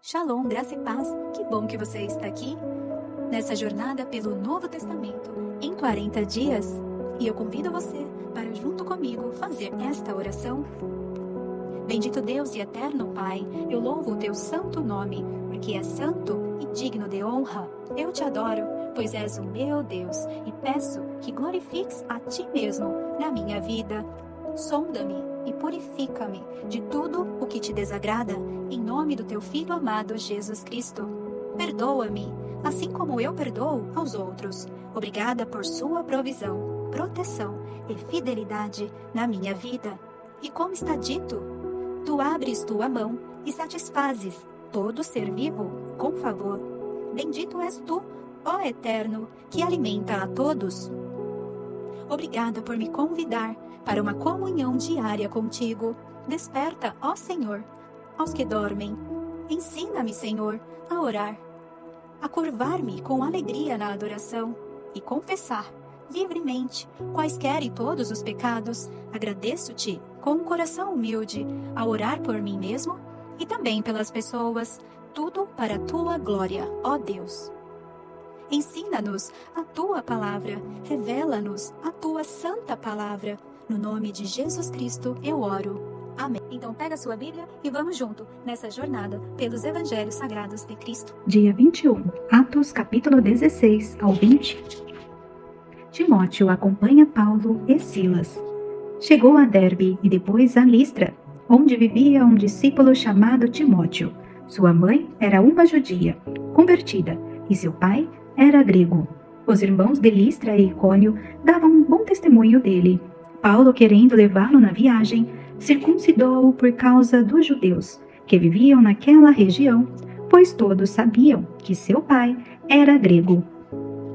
Shalom, graça e paz. Que bom que você está aqui nessa jornada pelo Novo Testamento em 40 dias. E eu convido você para, junto comigo, fazer esta oração. Bendito Deus e eterno Pai, eu louvo o teu santo nome, porque é santo e digno de honra. Eu te adoro, pois és o meu Deus, e peço que glorifiques a ti mesmo na minha vida. Sonda-me e purifica-me de tudo o que te desagrada, em nome do teu Filho amado Jesus Cristo. Perdoa-me, assim como eu perdoo aos outros. Obrigada por sua provisão, proteção e fidelidade na minha vida. E como está dito, tu abres tua mão e satisfazes todo ser vivo com favor. Bendito és tu, ó Eterno, que alimenta a todos. Obrigada por me convidar para uma comunhão diária contigo. Desperta, ó Senhor, aos que dormem. Ensina-me, Senhor, a orar, a curvar-me com alegria na adoração e confessar livremente quaisquer e todos os pecados. Agradeço-te com um coração humilde a orar por mim mesmo e também pelas pessoas, tudo para a tua glória, ó Deus. Ensina-nos a tua palavra, revela-nos a tua santa palavra. No nome de Jesus Cristo eu oro. Amém. Então pega a sua Bíblia e vamos junto nessa jornada pelos Evangelhos Sagrados de Cristo. Dia 21, Atos capítulo 16 ao 20. Timóteo acompanha Paulo e Silas. Chegou a Derbe e depois a Listra, onde vivia um discípulo chamado Timóteo. Sua mãe era uma judia, convertida, e seu pai era grego. Os irmãos de Listra e Icônio davam um bom testemunho dele. Paulo, querendo levá-lo na viagem, circuncidou-o por causa dos judeus que viviam naquela região, pois todos sabiam que seu pai era grego.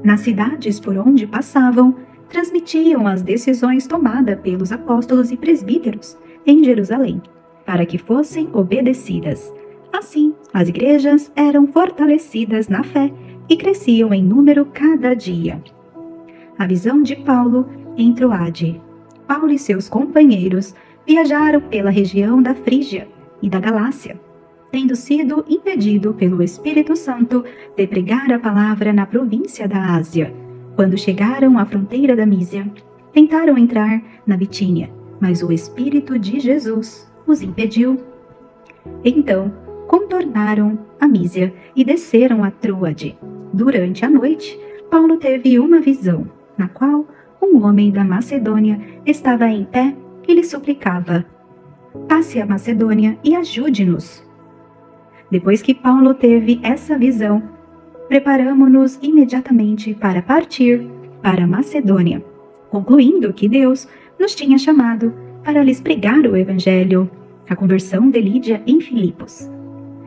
Nas cidades por onde passavam, transmitiam as decisões tomadas pelos apóstolos e presbíteros em Jerusalém, para que fossem obedecidas. Assim, as igrejas eram fortalecidas na fé e cresciam em número cada dia. A visão de Paulo em Troade. Paulo e seus companheiros viajaram pela região da Frígia e da Galácia, tendo sido impedido pelo Espírito Santo de pregar a palavra na província da Ásia. Quando chegaram à fronteira da Mísia, tentaram entrar na Bitínia, mas o Espírito de Jesus os impediu. Então, contornaram a Mísia e desceram a Troade. Durante a noite, Paulo teve uma visão, na qual um homem da Macedônia estava em pé e lhe suplicava: passe a Macedônia e ajude-nos. Depois que Paulo teve essa visão, preparamo-nos imediatamente para partir para a Macedônia, concluindo que Deus nos tinha chamado para lhes pregar o Evangelho. A conversão de Lídia em Filipos.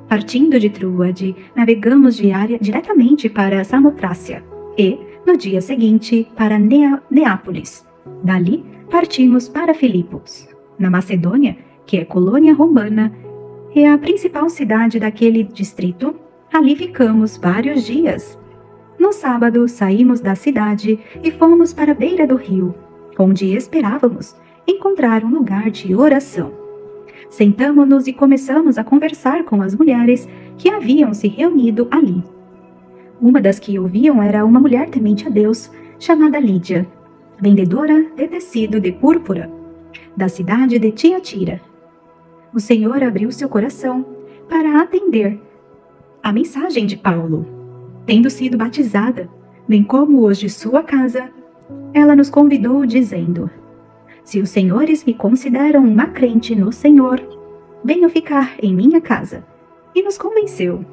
Partindo de Troade, navegamos diretamente para Samotrácia e, no dia seguinte, para Neápolis. Dali, partimos para Filipos. Na Macedônia, que é colônia romana, é a principal cidade daquele distrito, ali ficamos vários dias. No sábado, saímos da cidade e fomos para a beira do rio, onde esperávamos encontrar um lugar de oração. Sentamo-nos e começamos a conversar com as mulheres que haviam se reunido ali. Uma das que ouviam era uma mulher temente a Deus, chamada Lídia, vendedora de tecido de púrpura, da cidade de Tiatira. O Senhor abriu seu coração para atender a mensagem de Paulo. Tendo sido batizada, bem como os de sua casa, ela nos convidou dizendo: se os senhores me consideram uma crente no Senhor, venham ficar em minha casa. E nos convenceu.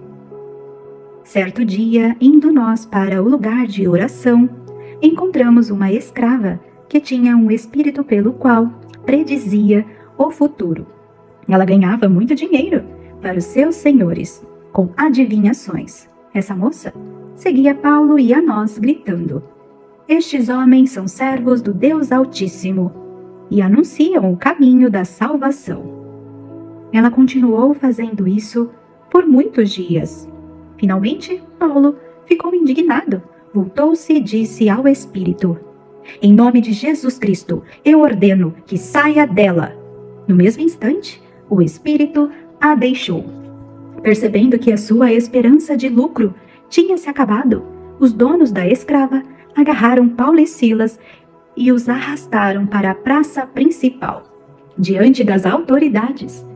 Certo dia, indo nós para o lugar de oração, encontramos uma escrava que tinha um espírito pelo qual predizia o futuro. Ela ganhava muito dinheiro para os seus senhores, com adivinhações. Essa moça seguia Paulo e a nós, gritando: estes homens são servos do Deus Altíssimo e anunciam o caminho da salvação. Ela continuou fazendo isso por muitos dias. Finalmente, Paulo ficou indignado, voltou-se e disse ao Espírito: em nome de Jesus Cristo, eu ordeno que saia dela. No mesmo instante, o Espírito a deixou. Percebendo que a sua esperança de lucro tinha se acabado, os donos da escrava agarraram Paulo e Silas e os arrastaram para a praça principal, diante das autoridades,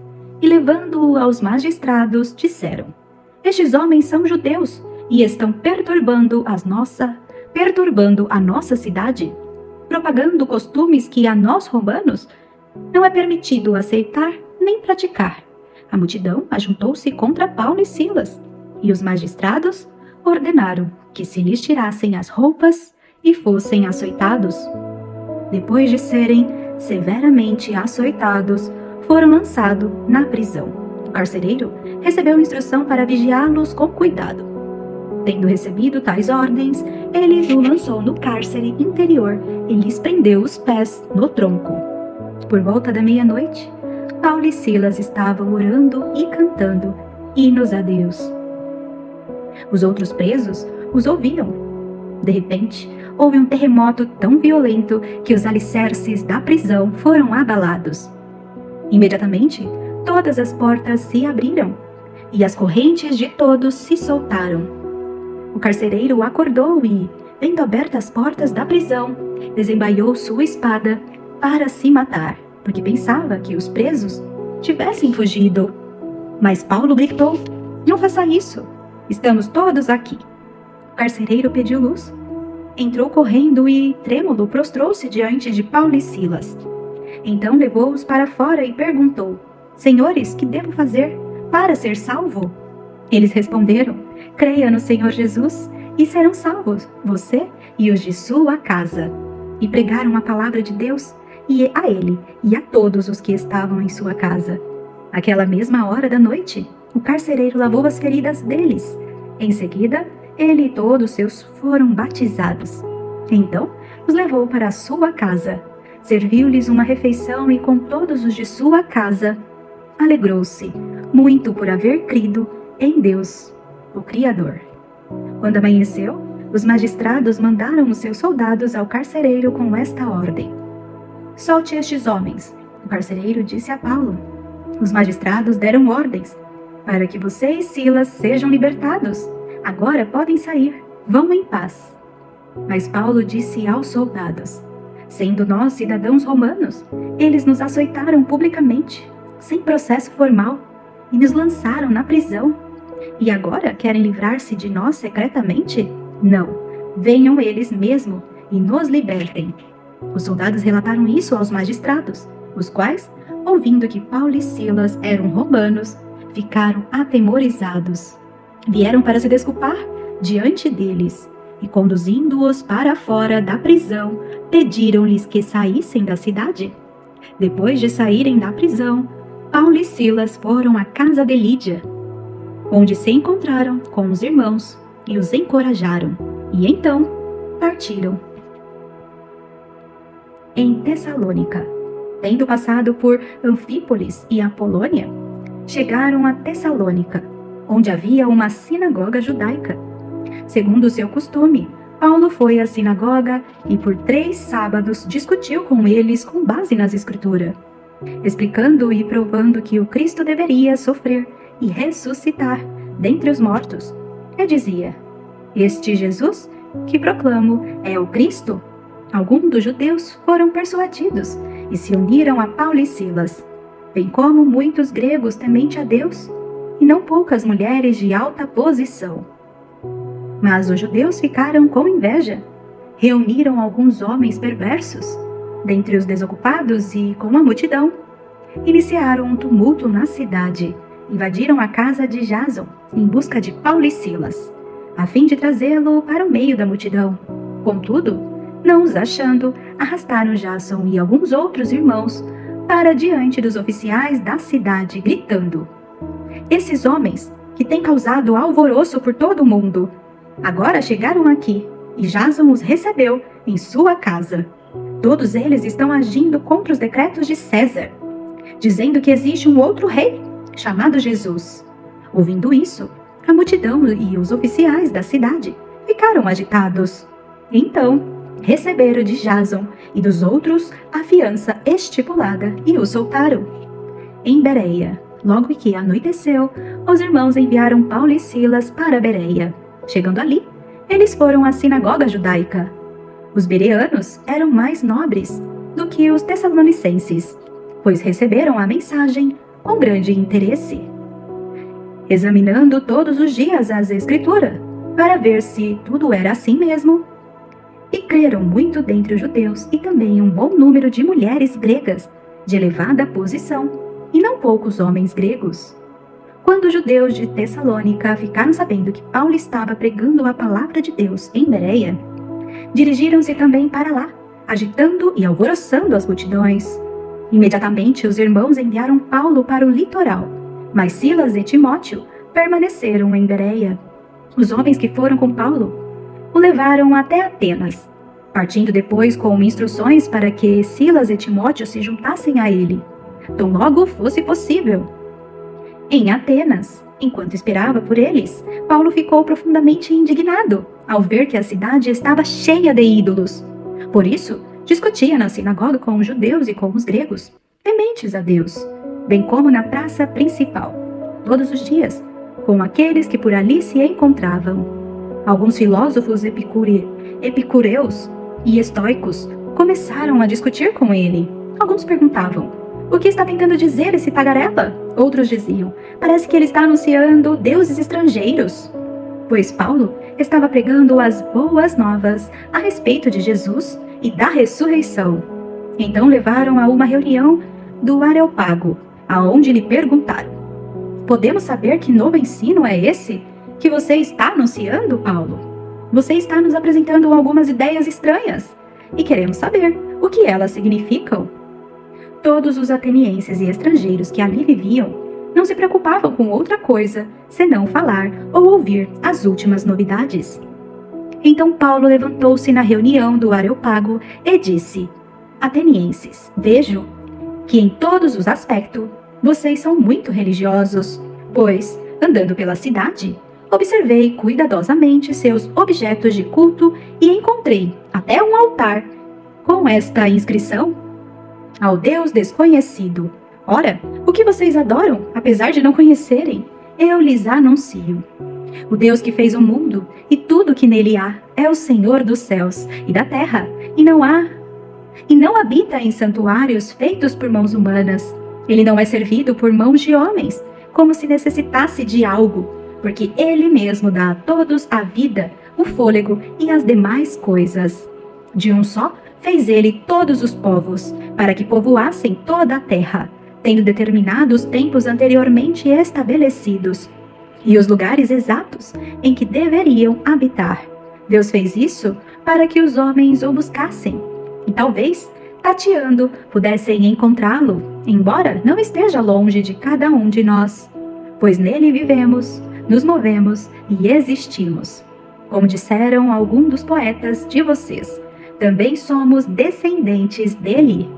e levando-o aos magistrados, disseram: Estes homens são judeus e estão perturbando a nossa cidade, propagando costumes que a nós romanos não é permitido aceitar nem praticar. A multidão ajuntou-se contra Paulo e Silas, e os magistrados ordenaram que se lhes tirassem as roupas e fossem açoitados. Depois de serem severamente açoitados, foram lançados na prisão. O carcereiro recebeu instrução para vigiá-los com cuidado. Tendo recebido tais ordens, ele o lançou no cárcere interior e lhes prendeu os pés no tronco. Por volta da meia-noite, Paulo e Silas estavam orando e cantando hinos a Deus. Os outros presos os ouviam. De repente, houve um terremoto tão violento que os alicerces da prisão foram abalados. Imediatamente, todas as portas se abriram e as correntes de todos se soltaram. O carcereiro acordou e, vendo abertas as portas da prisão, desembaiou sua espada para se matar, porque pensava que os presos tivessem fugido. Mas Paulo gritou: Não faça isso! Estamos todos aqui. O carcereiro pediu luz. Entrou correndo e, trêmulo, prostrou-se diante de Paulo e Silas. Então levou-os para fora e perguntou: Senhores, que devo fazer para ser salvo? Eles responderam: Creia no Senhor Jesus e serão salvos, você e os de sua casa. E pregaram a palavra de Deus e a ele e a todos os que estavam em sua casa. Aquela mesma hora da noite, o carcereiro lavou as feridas deles. Em seguida, ele e todos seus foram batizados. Então, os levou para a sua casa. Serviu-lhes uma refeição e com todos os de sua casa alegrou-se muito por haver crido em Deus, o Criador. Quando amanheceu, os magistrados mandaram os seus soldados ao carcereiro com esta ordem: Solte estes homens. O carcereiro disse a Paulo: Os magistrados deram ordens para que você e Silas sejam libertados. Agora podem sair, vão em paz. Mas Paulo disse aos soldados: Sendo nós cidadãos romanos, eles nos açoitaram publicamente, sem processo formal, e nos lançaram na prisão. E agora querem livrar-se de nós secretamente? Não, venham eles mesmo e nos libertem. Os soldados relataram isso aos magistrados, os quais, ouvindo que Paulo e Silas eram romanos, ficaram atemorizados. Vieram para se desculpar diante deles e, conduzindo-os para fora da prisão, pediram-lhes que saíssem da cidade. Depois de saírem da prisão, Paulo e Silas foram à casa de Lídia, onde se encontraram com os irmãos e os encorajaram, e então partiram. Em Tessalônica, tendo passado por Anfípolis e Apolônia, chegaram a Tessalônica, onde havia uma sinagoga judaica. Segundo o seu costume, Paulo foi à sinagoga e por 3 sábados discutiu com eles com base nas Escrituras, explicando e provando que o Cristo deveria sofrer e ressuscitar dentre os mortos. E dizia: Este Jesus que proclamo é o Cristo? Alguns dos judeus foram persuadidos e se uniram a Paulo e Silas, bem como muitos gregos temente a Deus, e não poucas mulheres de alta posição. Mas os judeus ficaram com inveja. Reuniram alguns homens perversos, dentre os desocupados e com a multidão. Iniciaram um tumulto na cidade. Invadiram a casa de Jason em busca de Paulo e Silas, a fim de trazê-lo para o meio da multidão. Contudo, não os achando, arrastaram Jason e alguns outros irmãos para diante dos oficiais da cidade, gritando: Esses homens, que têm causado alvoroço por todo o mundo, agora chegaram aqui, e Jason os recebeu em sua casa. Todos eles estão agindo contra os decretos de César, dizendo que existe um outro rei, chamado Jesus. Ouvindo isso, a multidão e os oficiais da cidade ficaram agitados. Então, receberam de Jason e dos outros a fiança estipulada e o soltaram. Em Bereia, Logo que anoiteceu, os irmãos enviaram Paulo e Silas para Bereia. Chegando ali, eles foram à sinagoga judaica. Os bereanos eram mais nobres do que os tessalonicenses, pois receberam a mensagem com grande interesse, examinando todos os dias as Escrituras, para ver se tudo era assim mesmo. E creram muito dentre os judeus e também um bom número de mulheres gregas de elevada posição, e não poucos homens gregos. Quando os judeus de Tessalônica ficaram sabendo que Paulo estava pregando a palavra de Deus em Bereia, dirigiram-se também para lá, agitando e alvoroçando as multidões. Imediatamente os irmãos enviaram Paulo para o litoral, mas Silas e Timóteo permaneceram em Bereia. Os homens que foram com Paulo o levaram até Atenas, partindo depois com instruções para que Silas e Timóteo se juntassem a ele, tão logo fosse possível. Em Atenas, enquanto esperava por eles, Paulo ficou profundamente indignado ao ver que a cidade estava cheia de ídolos. Por isso, discutia na sinagoga com os judeus e com os gregos, tementes a Deus, bem como na praça principal, todos os dias, com aqueles que por ali se encontravam. Alguns filósofos epicureus e estoicos começaram a discutir com ele. Alguns perguntavam: o que está tentando dizer esse tagarela? Outros diziam: parece que ele está anunciando deuses estrangeiros. Pois Paulo estava pregando as boas novas a respeito de Jesus e da ressurreição. Então levaram a uma reunião do Areópago, aonde lhe perguntaram: podemos saber que novo ensino é esse que você está anunciando, Paulo? Você está nos apresentando algumas ideias estranhas e queremos saber o que elas significam. Todos os atenienses e estrangeiros que ali viviam não se preocupavam com outra coisa senão falar ou ouvir as últimas novidades. Então Paulo levantou-se na reunião do Areópago e disse: atenienses, vejo que em todos os aspectos vocês são muito religiosos, pois, andando pela cidade, observei cuidadosamente seus objetos de culto e encontrei até um altar com esta inscrição: ao Deus desconhecido. Ora, o que vocês adoram, apesar de não conhecerem, eu lhes anuncio. O Deus que fez o mundo e tudo que nele há é o Senhor dos céus e da terra, e não habita em santuários feitos por mãos humanas. Ele não é servido por mãos de homens, como se necessitasse de algo, porque ele mesmo dá a todos a vida, o fôlego e as demais coisas. De um só fez ele todos os povos, para que povoassem toda a terra, tendo determinado os tempos anteriormente estabelecidos, e os lugares exatos em que deveriam habitar. Deus fez isso para que os homens o buscassem, e talvez, tateando, pudessem encontrá-lo, embora não esteja longe de cada um de nós, pois nele vivemos, nos movemos e existimos. Como disseram alguns dos poetas de vocês, também somos descendentes dele.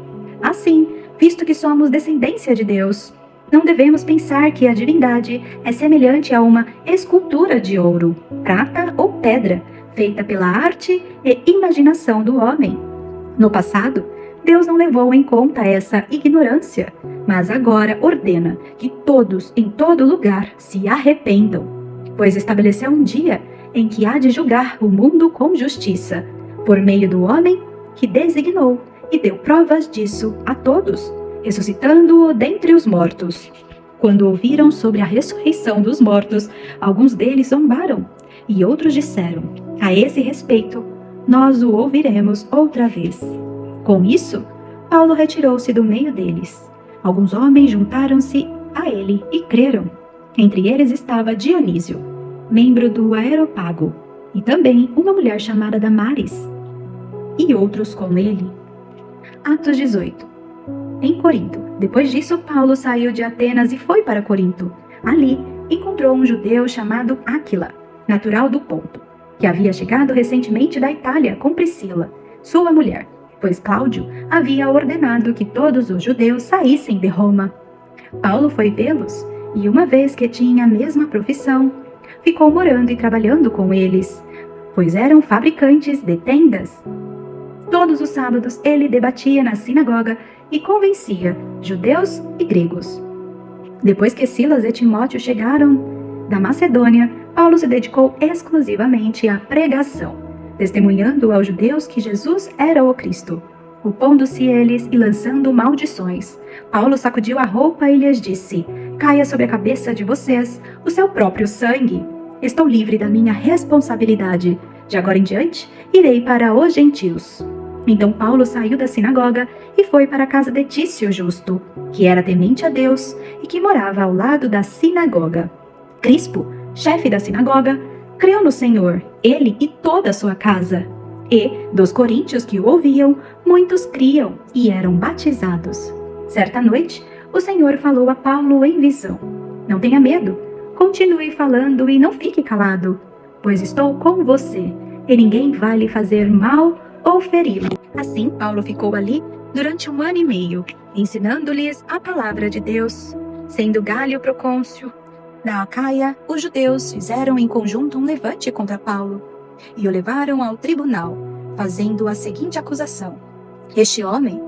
Assim, visto que somos descendência de Deus, não devemos pensar que a divindade é semelhante a uma escultura de ouro, prata ou pedra, feita pela arte e imaginação do homem. No passado, Deus não levou em conta essa ignorância, mas agora ordena que todos, em todo lugar, se arrependam, pois estabeleceu um dia em que há de julgar o mundo com justiça, por meio do homem que designou, e deu provas disso a todos, ressuscitando-o dentre os mortos. Quando ouviram sobre a ressurreição dos mortos, alguns deles zombaram, e outros disseram: a esse respeito, nós o ouviremos outra vez. Com isso, Paulo retirou-se do meio deles. Alguns homens juntaram-se a ele e creram. Entre eles estava Dionísio, membro do Areópago, e também uma mulher chamada Damaris, e outros com ele. Atos 18. Em Corinto. Depois disso, Paulo saiu de Atenas e foi para Corinto. Ali, encontrou um judeu chamado Áquila, natural do Ponto, que havia chegado recentemente da Itália com Priscila, sua mulher, pois Cláudio havia ordenado que todos os judeus saíssem de Roma. Paulo foi vê-los, e uma vez que tinha a mesma profissão, ficou morando e trabalhando com eles, pois eram fabricantes de tendas. Todos os sábados ele debatia na sinagoga e convencia judeus e gregos. Depois que Silas e Timóteo chegaram da Macedônia, Paulo se dedicou exclusivamente à pregação, testemunhando aos judeus que Jesus era o Cristo. Opondo-se eles e lançando maldições, Paulo sacudiu a roupa e lhes disse: caia sobre a cabeça de vocês o seu próprio sangue. Estou livre da minha responsabilidade. De agora em diante, irei para os gentios. Então Paulo saiu da sinagoga e foi para a casa de Tício Justo, que era temente a Deus e que morava ao lado da sinagoga. Crispo, chefe da sinagoga, creu no Senhor, ele e toda a sua casa. E, dos coríntios que o ouviam, muitos criam e eram batizados. Certa noite, o Senhor falou a Paulo em visão: não tenha medo, continue falando e não fique calado, pois estou com você, e ninguém vai lhe fazer mal ou feri-lo. Assim, Paulo ficou ali durante 1 ano e meio, ensinando-lhes a palavra de Deus. Sendo Gálio procônsul da Acaia, os judeus fizeram em conjunto um levante contra Paulo e o levaram ao tribunal, fazendo a seguinte acusação: este homem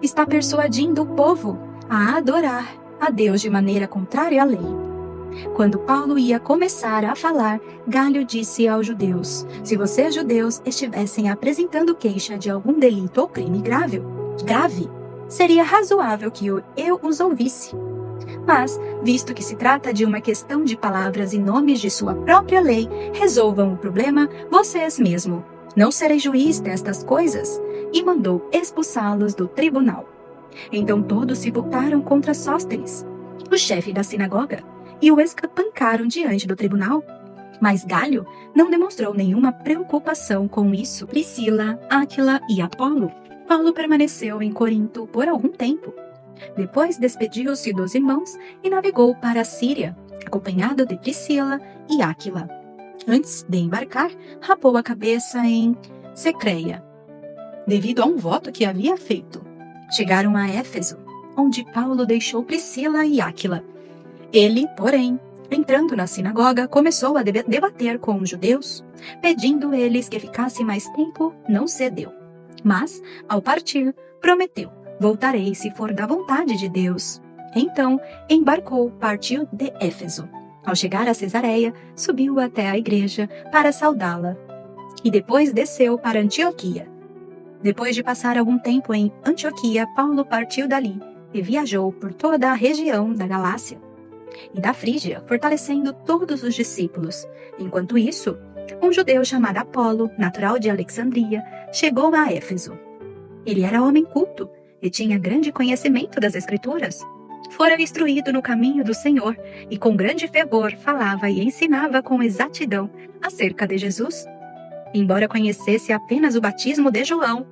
está persuadindo o povo a adorar a Deus de maneira contrária à lei. Quando Paulo ia começar a falar, Gálio disse aos judeus: se vocês judeus estivessem apresentando queixa de algum delito ou crime grave, seria razoável que eu os ouvisse. Mas, visto que se trata de uma questão de palavras e nomes de sua própria lei, resolvam o problema vocês mesmos. Não serei juiz destas coisas. E mandou expulsá-los do tribunal. Então todos se voltaram contra Sóstenes, o chefe da sinagoga, e o espancaram diante do tribunal. Mas Gálio não demonstrou nenhuma preocupação com isso. Priscila, Áquila e Apolo. Paulo permaneceu em Corinto por algum tempo. Depois despediu-se dos irmãos e navegou para a Síria, acompanhado de Priscila e Áquila. Antes de embarcar, rapou a cabeça em Secreia, devido a um voto que havia feito. Chegaram a Éfeso, onde Paulo deixou Priscila e Áquila. Ele, porém, entrando na sinagoga, começou a debater com os judeus, pedindo eles que ficasse mais tempo, não cedeu. Mas, ao partir, prometeu: voltarei se for da vontade de Deus. Então, embarcou, partiu de Éfeso. Ao chegar a Cesareia, subiu até a igreja para saudá-la. E depois desceu para Antioquia. Depois de passar algum tempo em Antioquia, Paulo partiu dali e viajou por toda a região da Galácia e da Frígia, fortalecendo todos os discípulos. Enquanto isso, um judeu chamado Apolo, natural de Alexandria, chegou a Éfeso. Ele era homem culto e tinha grande conhecimento das Escrituras. Fora instruído no caminho do Senhor e com grande fervor falava e ensinava com exatidão acerca de Jesus. Embora conhecesse apenas o batismo de João,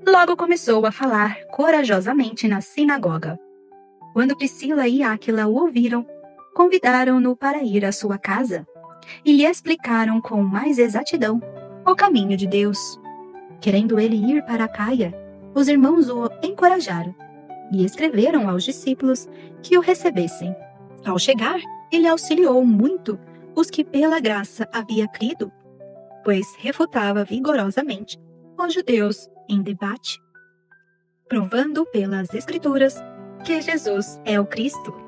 logo começou a falar corajosamente na sinagoga. Quando Priscila e Áquila o ouviram, convidaram-no para ir à sua casa e lhe explicaram com mais exatidão o caminho de Deus. Querendo ele ir para Acaia, os irmãos o encorajaram e escreveram aos discípulos que o recebessem. Ao chegar, ele auxiliou muito os que pela graça havia crido, pois refutava vigorosamente os judeus em debate, provando pelas Escrituras que Jesus é o Cristo.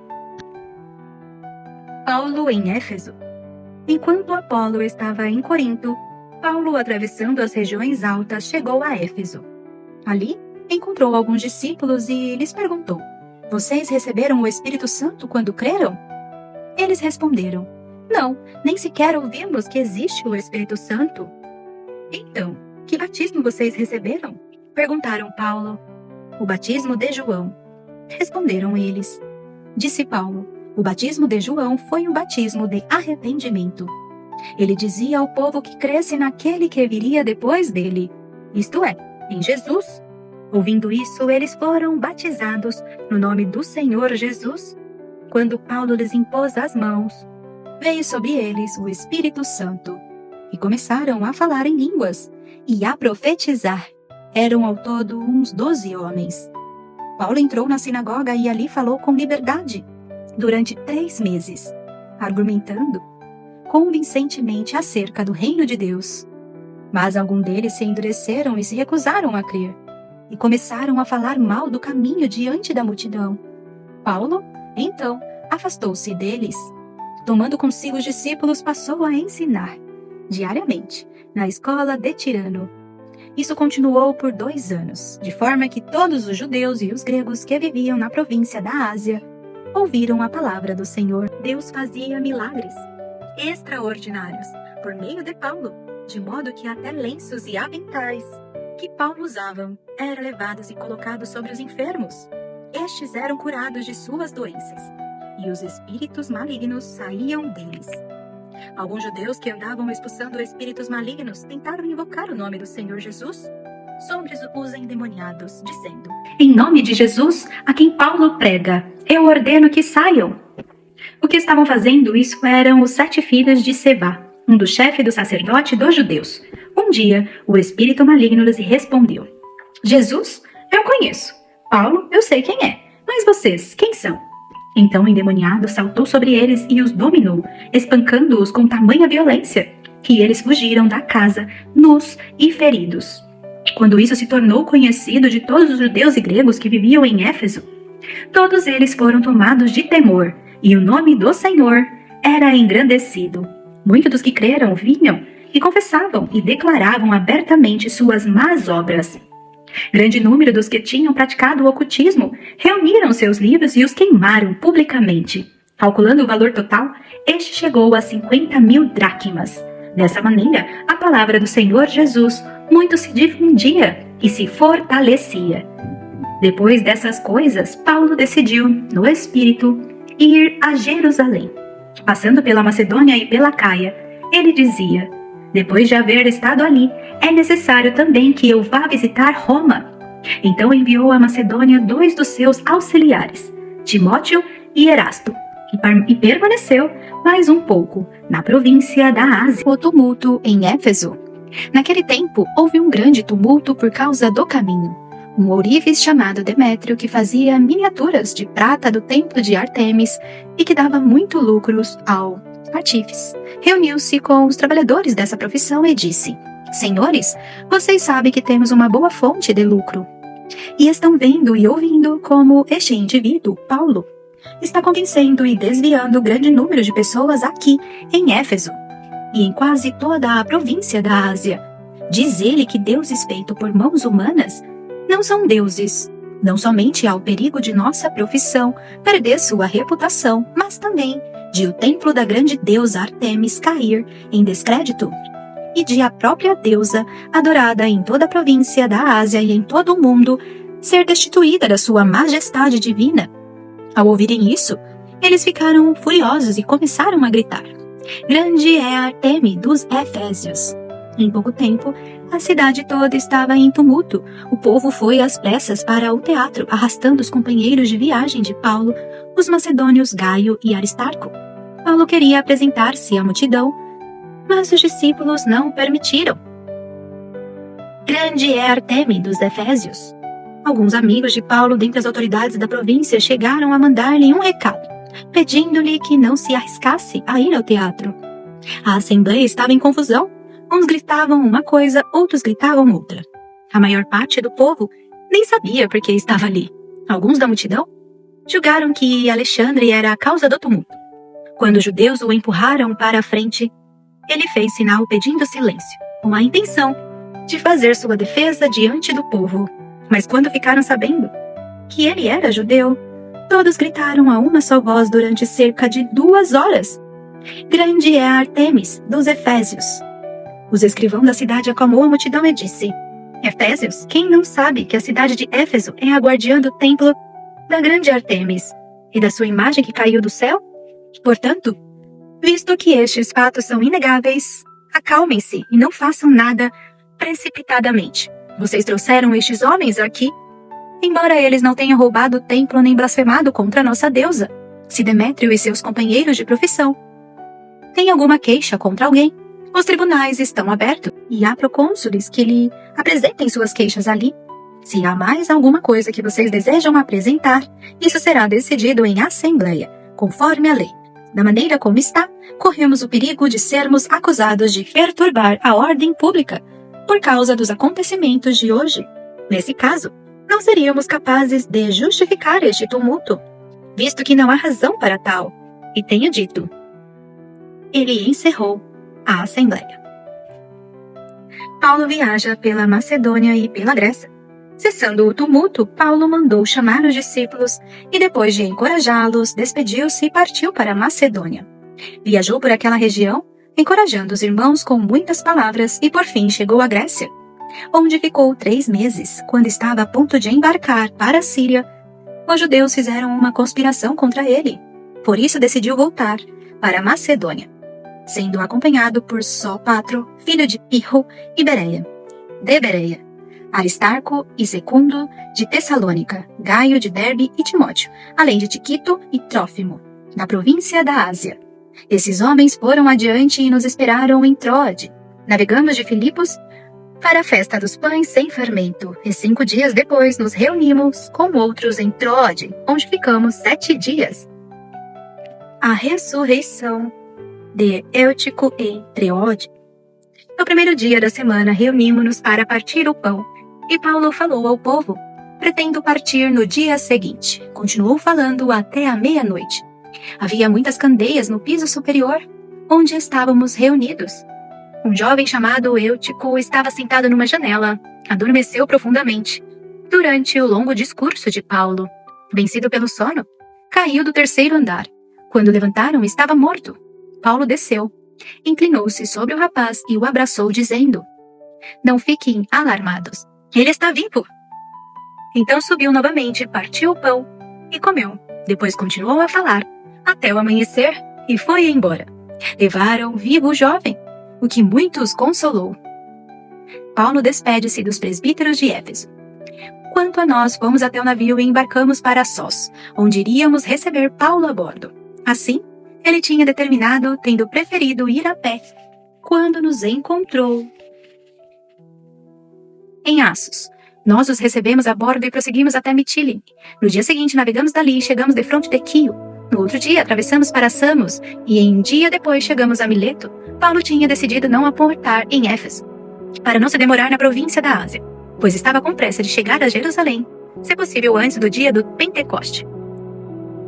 Paulo em Éfeso. Enquanto Apolo estava em Corinto, Paulo, atravessando as regiões altas, chegou a Éfeso. Ali, encontrou alguns discípulos e lhes perguntou: vocês receberam o Espírito Santo quando creram? Eles responderam: não, nem sequer ouvimos que existe o Espírito Santo. Então, que batismo vocês receberam? Perguntaram Paulo. O batismo de João. Responderam eles. Disse Paulo: o batismo de João foi um batismo de arrependimento. Ele dizia ao povo que cresce naquele que viria depois dele, isto é, em Jesus. Ouvindo isso, eles foram batizados no nome do Senhor Jesus. Quando Paulo lhes impôs as mãos, veio sobre eles o Espírito Santo e começaram a falar em línguas e a profetizar. Eram ao todo uns 12 homens. Paulo entrou na sinagoga e ali falou com liberdade durante 3 meses, argumentando convincentemente acerca do reino de Deus. Mas alguns deles se endureceram e se recusaram a crer, e começaram a falar mal do caminho diante da multidão. Paulo, então, afastou-se deles. Tomando consigo os discípulos, passou a ensinar, diariamente, na escola de Tirano. Isso continuou por 2 anos, de forma que todos os judeus e os gregos que viviam na província da Ásia ouviram a palavra do Senhor. Deus fazia milagres extraordinários por meio de Paulo, de modo que até lenços e aventais que Paulo usava eram levados e colocados sobre os enfermos. Estes eram curados de suas doenças, e os espíritos malignos saíam deles. Alguns judeus que andavam expulsando espíritos malignos tentaram invocar o nome do Senhor Jesus sobre os endemoniados, dizendo: em nome de Jesus, a quem Paulo prega, eu ordeno que saiam. O que estavam fazendo isso eram os 7 filhos de Sevá, um dos chefes do sacerdote dos judeus. Um dia, o espírito maligno lhes respondeu: Jesus, eu conheço. Paulo, eu sei quem é. Mas vocês, quem são? Então o endemoniado saltou sobre eles e os dominou, espancando-os com tamanha violência, que eles fugiram da casa, nus e feridos. Quando isso se tornou conhecido de todos os judeus e gregos que viviam em Éfeso, todos eles foram tomados de temor, e o nome do Senhor era engrandecido. Muitos dos que creram vinham e confessavam e declaravam abertamente suas más obras. Grande número dos que tinham praticado o ocultismo reuniram seus livros e os queimaram publicamente. Calculando o valor total, este chegou a 50.000 dracmas. Dessa maneira, a palavra do Senhor Jesus muito se difundia e se fortalecia. Depois dessas coisas, Paulo decidiu, no Espírito, ir a Jerusalém. Passando pela Macedônia e pela Caia, ele dizia: depois de haver estado ali, é necessário também que eu vá visitar Roma. Então enviou à Macedônia 2 dos seus auxiliares, Timóteo e Erasto, e permaneceu mais um pouco na província da Ásia. O tumulto em Éfeso. Naquele tempo, houve um grande tumulto por causa do caminho. Um ourives chamado Demétrio, que fazia miniaturas de prata do templo de Ártemis e que dava muito lucros ao artífice, reuniu-se com os trabalhadores dessa profissão e disse: senhores, vocês sabem que temos uma boa fonte de lucro, e estão vendo e ouvindo como este indivíduo, Paulo, está convencendo e desviando grande número de pessoas aqui em Éfeso e em quase toda a província da Ásia. Diz ele que deuses feitos por mãos humanas não são deuses. Não somente há o perigo de nossa profissão perder sua reputação, mas também de o templo da grande deusa Ártemis cair em descrédito, e de a própria deusa, adorada em toda a província da Ásia e em todo o mundo, ser destituída da sua majestade divina. Ao ouvirem isso, eles ficaram furiosos e começaram a gritar: grande é a Ártemis dos Efésios. Em pouco tempo, a cidade toda estava em tumulto. O povo foi às pressas para o teatro, arrastando os companheiros de viagem de Paulo, os macedônios Gaio e Aristarco. Paulo queria apresentar-se à multidão, mas os discípulos não o permitiram. Grande é a Ártemis dos Efésios. Alguns amigos de Paulo, dentre as autoridades da província, chegaram a mandar-lhe um recado, pedindo-lhe que não se arriscasse a ir ao teatro. A assembleia estava em confusão. Uns gritavam uma coisa, outros gritavam outra. A maior parte do povo nem sabia por que estava ali. Alguns da multidão julgaram que Alexandre era a causa do tumulto. Quando os judeus o empurraram para a frente, ele fez sinal pedindo silêncio, com a intenção de fazer sua defesa diante do povo. Mas quando ficaram sabendo que ele era judeu, todos gritaram a uma só voz durante cerca de 2 horas: grande é a Ártemis dos Efésios. Os escrivãos da cidade acalmou a multidão e disse: Efésios, quem não sabe que a cidade de Éfeso é a guardiã do templo da grande Ártemis e da sua imagem que caiu do céu? Portanto, visto que estes fatos são inegáveis, acalmem-se e não façam nada precipitadamente. Vocês trouxeram estes homens aqui, embora eles não tenham roubado o templo nem blasfemado contra a nossa deusa. Se Demétrio e seus companheiros de profissão têm alguma queixa contra alguém, os tribunais estão abertos e há procônsules que lhe apresentem suas queixas ali. Se há mais alguma coisa que vocês desejam apresentar, isso será decidido em assembleia, conforme a lei. Da maneira como está, corremos o perigo de sermos acusados de perturbar a ordem pública por causa dos acontecimentos de hoje. Nesse caso, não seríamos capazes de justificar este tumulto. visto que não há razão para tal, e tenho dito. Ele encerrou a assembleia. Paulo viaja pela Macedônia e pela Grécia. Cessando o tumulto, Paulo mandou chamar os discípulos e, depois de encorajá-los, despediu-se e partiu para a Macedônia. Viajou por aquela região, encorajando os irmãos com muitas palavras e, por fim, chegou à Grécia, onde ficou 3 meses. Quando estava a ponto de embarcar para a Síria, os judeus fizeram uma conspiração contra ele. Por isso, decidiu voltar para a Macedônia, sendo acompanhado por Sópatro, filho de Pirro e de Bereia, Aristarco e Secundo de Tessalônica, Gaio de Derbe e Timóteo, além de Tiquito e Trófimo, da província da Ásia. Esses homens foram adiante e nos esperaram em Troade. Navegamos de Filipos para a festa dos pães sem fermento, e 5 dias depois nos reunimos com outros em Troade, onde ficamos 7 dias. A ressurreição de Eutico em Troade. No primeiro dia da semana, reunimos-nos para partir o pão, e Paulo falou ao povo: pretendo partir no dia seguinte. Continuou falando até a meia-noite. Havia muitas candeias no piso superior, onde estávamos reunidos. Um jovem chamado Eutico estava sentado numa janela. Adormeceu profundamente. Durante o longo discurso de Paulo, vencido pelo sono, caiu do 3º andar. Quando levantaram, estava morto. Paulo desceu, inclinou-se sobre o rapaz e o abraçou, dizendo: não fiquem alarmados. Ele está vivo. Então subiu novamente, partiu o pão e comeu. Depois continuou a falar até o amanhecer e foi embora. Levaram vivo o jovem, o que muitos consolou. Paulo despede-se dos presbíteros de Éfeso. Quanto a nós, fomos até o navio e embarcamos para Sós, onde iríamos receber Paulo a bordo. Assim, ele tinha determinado, tendo preferido ir a pé, quando nos encontrou em Assos. Nós os recebemos a bordo e prosseguimos até Mitilene. No dia seguinte, navegamos dali e chegamos defronte de Quio. No outro dia, atravessamos para Samos, e em um dia depois chegamos a Mileto. Paulo tinha decidido não aportar em Éfeso, para não se demorar na província da Ásia, pois estava com pressa de chegar a Jerusalém, se possível antes do dia do Pentecoste.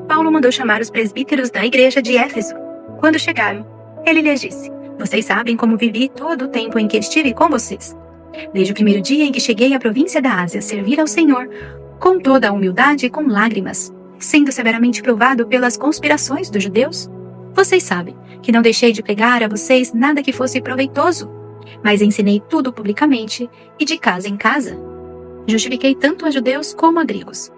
Paulo mandou chamar os presbíteros da igreja de Éfeso. Quando chegaram, ele lhes disse: vocês sabem como vivi todo o tempo em que estive com vocês. Desde o primeiro dia em que cheguei à província da Ásia, servir ao Senhor com toda a humildade e com lágrimas, sendo severamente provado pelas conspirações dos judeus. Vocês sabem que não deixei de pregar a vocês nada que fosse proveitoso, mas ensinei tudo publicamente e de casa em casa. Justifiquei tanto a judeus como a gregos,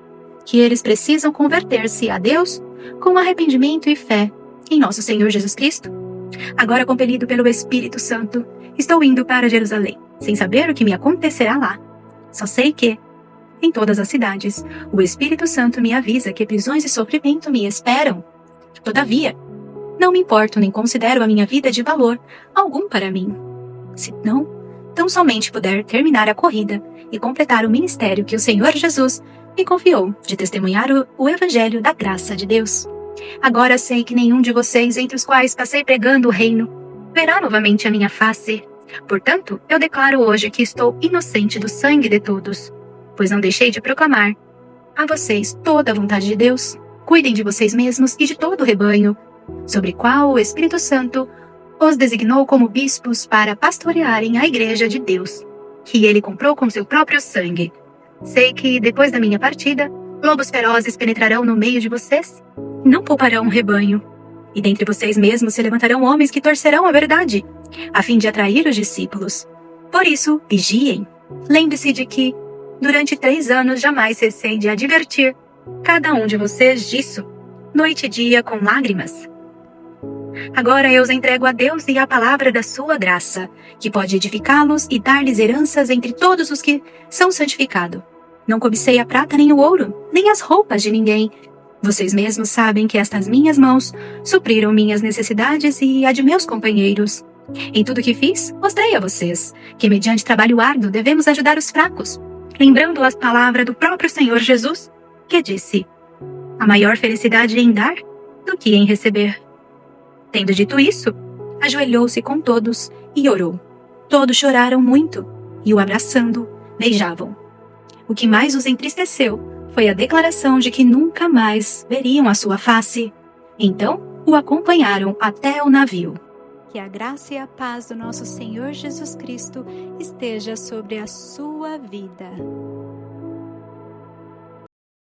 que eles precisam converter-se a Deus com arrependimento e fé em nosso Senhor Jesus Cristo. Agora, compelido pelo Espírito Santo, estou indo para Jerusalém, sem saber o que me acontecerá lá. Só sei que, em todas as cidades, o Espírito Santo me avisa que prisões e sofrimento me esperam. Todavia, não me importo nem considero a minha vida de valor algum para mim, se não tão somente puder terminar a corrida e completar o ministério que o Senhor Jesus me confiou de testemunhar o Evangelho da graça de Deus. Agora sei que nenhum de vocês, entre os quais passei pregando o reino, verá novamente a minha face. Portanto, eu declaro hoje que estou inocente do sangue de todos, pois não deixei de proclamar a vocês toda a vontade de Deus. Cuidem de vocês mesmos e de todo o rebanho, sobre qual o Espírito Santo os designou como bispos para pastorearem a igreja de Deus, que ele comprou com seu próprio sangue. Sei que, depois da minha partida, lobos ferozes penetrarão no meio de vocês, não pouparão o rebanho. E dentre vocês mesmos se levantarão homens que torcerão a verdade, a fim de atrair os discípulos. Por isso, vigiem. Lembre-se de que, durante 3 anos, jamais cessei de advertir cada um de vocês disso, noite e dia com lágrimas. Agora eu os entrego a Deus e à palavra da sua graça, que pode edificá-los e dar-lhes heranças entre todos os que são santificados. Não cobicei a prata nem o ouro, nem as roupas de ninguém. Vocês mesmos sabem que estas minhas mãos supriram minhas necessidades e a de meus companheiros. Em tudo que fiz, mostrei a vocês que, mediante trabalho árduo, devemos ajudar os fracos, lembrando as palavras do próprio Senhor Jesus, que disse: a maior felicidade em dar do que em receber. Tendo dito isso, ajoelhou-se com todos e orou. Todos choraram muito e, o abraçando, beijavam. O que mais os entristeceu foi a declaração de que nunca mais veriam a sua face. Então, o acompanharam até o navio. Que a graça e a paz do nosso Senhor Jesus Cristo esteja sobre a sua vida.